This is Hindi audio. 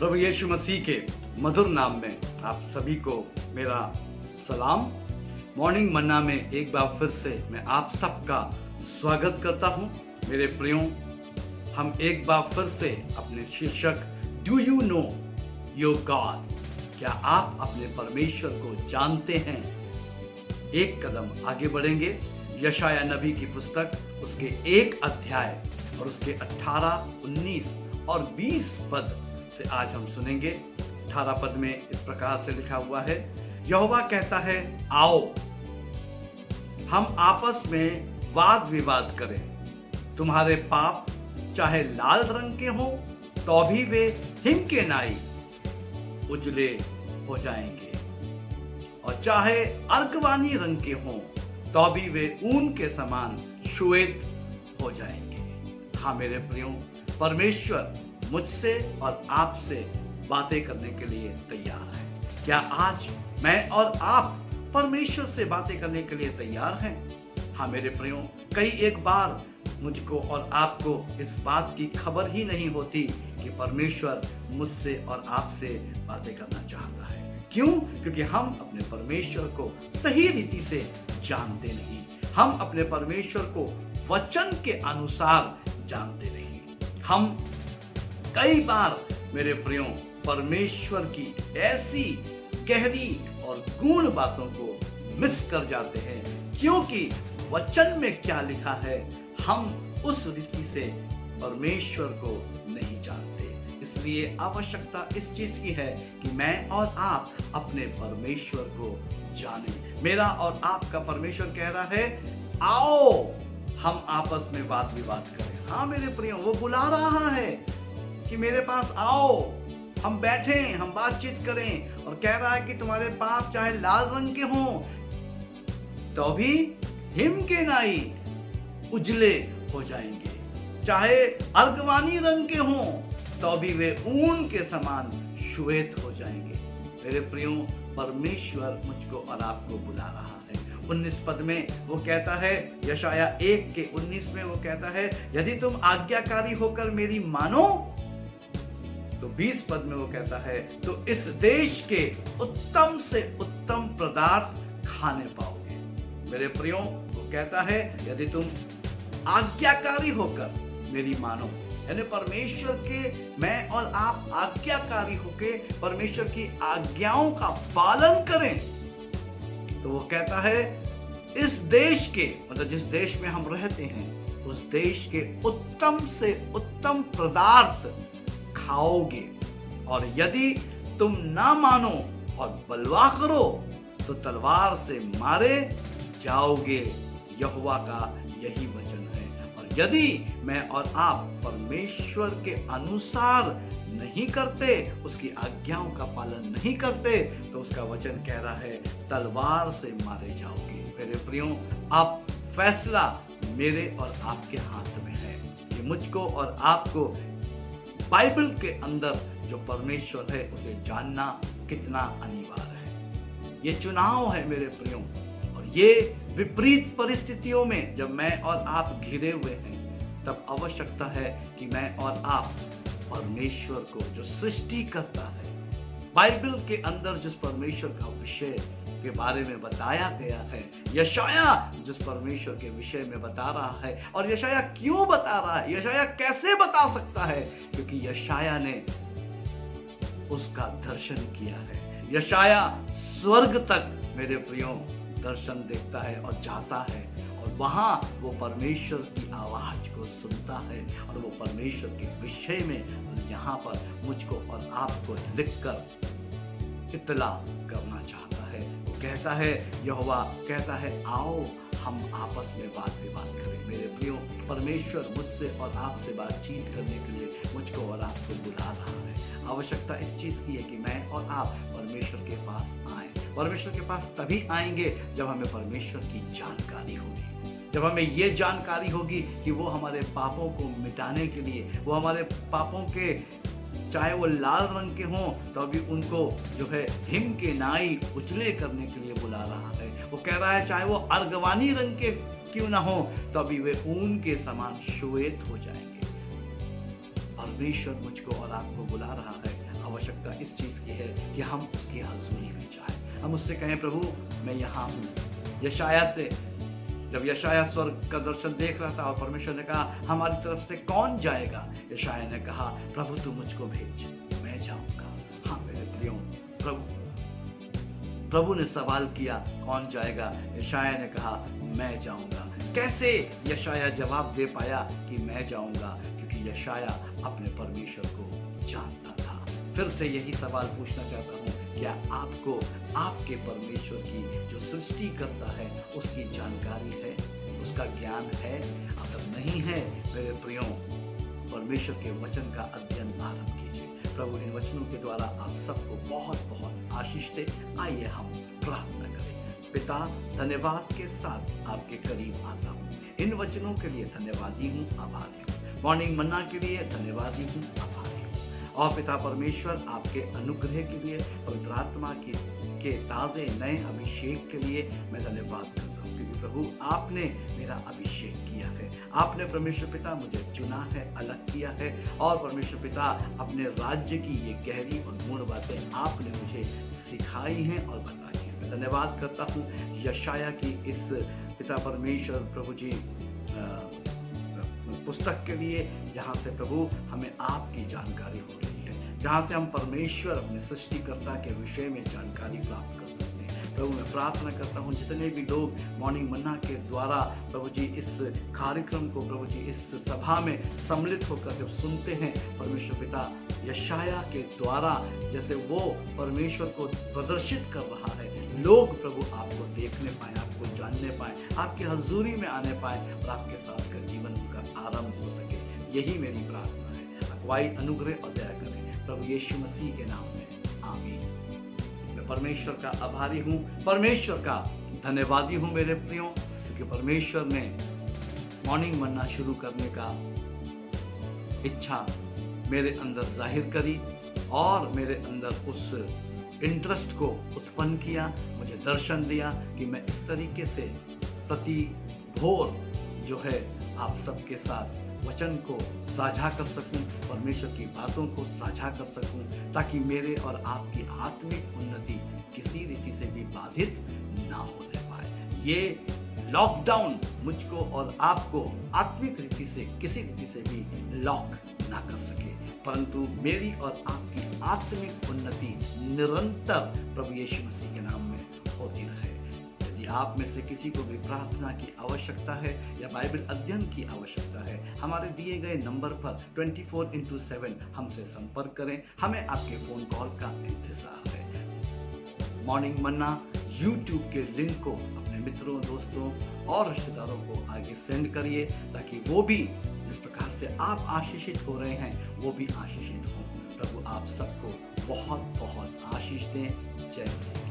प्रभु यीशु मसीह के मधुर नाम में आप सभी को मेरा सलाम। मॉर्निंग मन्ना में एक बार फिर से मैं आप सबका स्वागत करता हूं। मेरे प्रियो, हम एक बार फिर से अपने शीर्षक do you know your God, क्या आप अपने परमेश्वर को जानते हैं, एक कदम आगे बढ़ेंगे। यशाया नबी की पुस्तक उसके 1 अध्याय और उसके 18, 19 और 20 पद से आज हम सुनेंगे। 18 पद में इस प्रकार से लिखा हुआ है, यहोवा कहता है, आओ हम आपस में वाद विवाद करें। तुम्हारे पाप चाहे लाल रंग के हों तो भी वे हिम के नाई उजले हो जाएंगे, और चाहे अर्गवानी रंग के हों तो भी वे ऊन के समान श्वेत हो जाएंगे। हाँ मेरे प्रियो, परमेश्वर मुझसे और आपसे बातें करने के लिए तैयार है। क्या आज मैं और आप परमेश्वर से बातें करने के लिए तैयार हैं? हाँ मेरे प्रियो, कई एक बार मुझको और आपको इस बात की खबर ही नहीं होती कि परमेश्वर मुझसे और आपसे बातें करना चाहता है। क्यों? क्योंकि हम अपने परमेश्वर को सही रीति से जानते नहीं। हम अपने परमेश्वर को वचन के अनुसार जानते नहीं। हम कई बार मेरे प्रियो परमेश्वर की ऐसी गहरी और गूढ़ बातों को मिस कर जाते हैं, क्योंकि वचन में क्या लिखा है हम उस रीति से परमेश्वर को नहीं जानते। इसलिए आवश्यकता इस चीज की है कि मैं और आप अपने परमेश्वर को जानें। मेरा और आपका परमेश्वर कह रहा है, आओ हम आपस में वाद विवाद करें। हाँ मेरे प्रियो, वो बुला रहा है कि मेरे पास आओ, हम बैठें, हम बातचीत करें, और कह रहा है कि तुम्हारे पाप चाहे लाल रंग के हों तो भी हिम के नाई उजले हो जाएंगे, चाहे अर्गवानी रंग के हों तो भी वे ऊन के समान श्वेत हो जाएंगे। मेरे प्रियो, परमेश्वर मुझको और आपको बुला रहा है। 19 पद में वो कहता है, यशाया 1 के 19 में वो कहता है, यदि तुम आज्ञाकारी होकर मेरी मानो, तो 20 पद में वो कहता है, तो इस देश के उत्तम से उत्तम पदार्थ खाने पाओगे। मेरे प्रियो, वो कहता है यदि तुम आज्ञाकारी होकर मेरी मानो, यानी परमेश्वर के मैं और आप आज्ञाकारी होकर परमेश्वर की आज्ञाओं का पालन करें, तो वो कहता है इस देश के, मतलब जिस देश में हम रहते हैं, उस देश के उत्तम से उत्तम पदार्थ खाओगे, और यदि तुम ना मानो और बलवा करो तो तलवार से मारे जाओगे। यहोवा का यही वचन है। और यदि मैं और आप परमेश्वर के अनुसार नहीं करते, उसकी आज्ञाओं का पालन नहीं करते, तो उसका वचन कह रहा है तलवार से मारे जाओगे। मेरे प्रियो, अब फैसला मेरे और आपके हाथ में है कि मुझको और आपको बाइबल के अंदर जो परमेश्वर है उसे जानना कितना अनिवार्य है। ये चुनाव है मेरे प्रियो, और ये विपरीत परिस्थितियों में जब मैं और आप घिरे हुए हैं, तब आवश्यकता है कि मैं और आप परमेश्वर को, जो सृष्टि करता है, बाइबल के अंदर जिस परमेश्वर का विषय के बारे में बताया गया है, यशाया जिस परमेश्वर के विषय में बता रहा है, और यशाया क्यों बता रहा है, यशाया कैसे बता सकता है, क्योंकि यशाया ने उसका दर्शन किया है। यशाया स्वर्ग तक मेरे प्रियो दर्शन देखता है और जाता है, और वहां वो परमेश्वर की आवाज को सुनता है, और वो परमेश्वर के विषय में यहाँ पर मुझको और आपको लिखकर इत्तला करना चाहता है। वो कहता है, यहोवा कहता है, आओ हम आपस में वाद विवाद करें। मेरे प्रियो, परमेश्वर मुझसे और आपसे बातचीत करने के लिए मुझको और आपको बुला रहा है। आवश्यकता इस चीज की है कि मैं और आप परमेश्वर के पास आए। परमेश्वर के पास तभी आएंगे जब हमें परमेश्वर की जानकारी होगी, जब हमें ये जानकारी होगी कि वो हमारे पापों को मिटाने के लिए, वो हमारे पापों के चाहे वो लाल रंग के हों तो अभी उनको जो है हिम के नाई उजले करने के लिए बुला रहा है। वो कह रहा है चाहे वो अर्गवानी रंग के क्यों ना हो तो अभी वे ऊन के समान श्वेत हो जाएंगे। परमेश्वर मुझको और आपको बुला रहा है, आवश्यकता इस चीज़ की है कि हम उसकी हज़ूरी में जाएं। हम उससे कहें, प्रभु मैं यहाँ हूँ। यशायाह से, जब यशायाह स्वर्ग का दर्शन देख रहा था और परमेश्वर ने कहा हमारी तरफ से कौन जाएगा, यशायाह ने कहा प्रभु तू मुझको भेज, मैं जाऊंगा। हाँ मेरे प्रियो, प्रभु ने सवाल किया कौन जाएगा, यशायाह ने कहा मैं जाऊंगा। कैसे यशायाह जवाब दे पाया कि मैं जाऊंगा? क्योंकि यशायाह अपने परमेश्वर को जानता था। फिर से यही सवाल पूछना चाहता हूँ, क्या आपको आपके परमेश्वर की जो सृष्टि करता है उसकी जानकारी है, उसका ज्ञान है? अगर नहीं है मेरे प्रियो, परमेश्वर के वचन का अध्ययन आरंभ कीजिए। प्रभु इन वचनों के द्वारा आप सबको बहुत बहुत आशीष दे। आइए हम प्रार्थना करें। पिता, धन्यवाद के साथ आपके करीब आता हूँ। इन वचनों के लिए धन्यवादी हूँ, आभारी हूँ। मॉर्निंग मन्ना के लिए धन्यवादी हूँ, आभारी हूँ। और पिता परमेश्वर आपके अनुग्रह के लिए, पवित्र आत्मा के ताज़े नए अभिषेक के लिए मैं धन्यवाद करता हूँ, क्योंकि प्रभु आपने मेरा अभिषेक किया है। आपने परमेश्वर पिता मुझे चुना है, अलग किया है, और परमेश्वर पिता अपने राज्य की ये गहरी और मूल बातें आपने मुझे सिखाई हैं और बताई हैं। मैं धन्यवाद करता हूँ यशायाह की इस पिता परमेश्वर प्रभु जी पुस्तक के लिए, जहाँ से प्रभु हमें आपकी जानकारी हो रही है, जहाँ से हम परमेश्वर अपने सृष्टिकर्ता के विषय में जानकारी प्राप्त कर सकते हैं। प्रभु मैं प्रार्थना करता हूँ जितने भी लोग मॉर्निंग मन्ना के द्वारा प्रभु जी इस कार्यक्रम को, प्रभु जी इस सभा में सम्मिलित होकर जब सुनते हैं, परमेश्वर पिता यशायाह के द्वारा जैसे वो परमेश्वर को प्रदर्शित कर रहा है, लोग प्रभु आपको देखने पाए, आपको जानने पाए, आपकी हजूरी में आने पाए और आपके साथ का जीवन का आरंभ हो सके। यही मेरी प्रार्थना है। अगुवाई, अनुग्रह और दया करें प्रभु यीशु मसीह के नाम में, आमीन। मैं परमेश्वर का आभारी हूँ, परमेश्वर का धन्यवादी हूँ मेरे प्रियो, क्योंकि परमेश्वर ने मॉर्निंग मन्ना शुरू करने का इच्छा मेरे अंदर जाहिर करी और मेरे अंदर उस इंटरेस्ट को उत्पन्न किया, मुझे दर्शन दिया कि मैं इस तरीके से प्रति भोर जो है आप सबके साथ वचन को साझा कर सकूं, परमेश्वर की बातों को साझा कर सकूं, ताकि मेरे और आपकी आत्मिक उन्नति किसी रीति से भी बाधित ना होने पाए। ये लॉकडाउन मुझको और आपको आत्मिक रीति से किसी रीति से भी लॉक ना कर सके, परंतु मेरी और आपकी आत्मिक उन्नति निरंतर प्रभु यीशु मसीह के नाम में होती रहे। यदि आप में से किसी को भी प्रार्थना की आवश्यकता है या बाइबल अध्ययन की आवश्यकता है, हमारे दिए गए नंबर पर 24/7 हमसे संपर्क करें। हमें आपके फोन कॉल का इंतजार है। मॉर्निंग मन्ना यूट्यूब के लिंक को अपने मित्रों, दोस्तों और रिश्तेदारों को आगे सेंड करिए, ताकि वो भी जिस प्रकार से आप आशीषित हो रहे हैं वो भी आशीषित हों। प्रभु आप सबको बहुत बहुत आशीष दें। जय मसीह।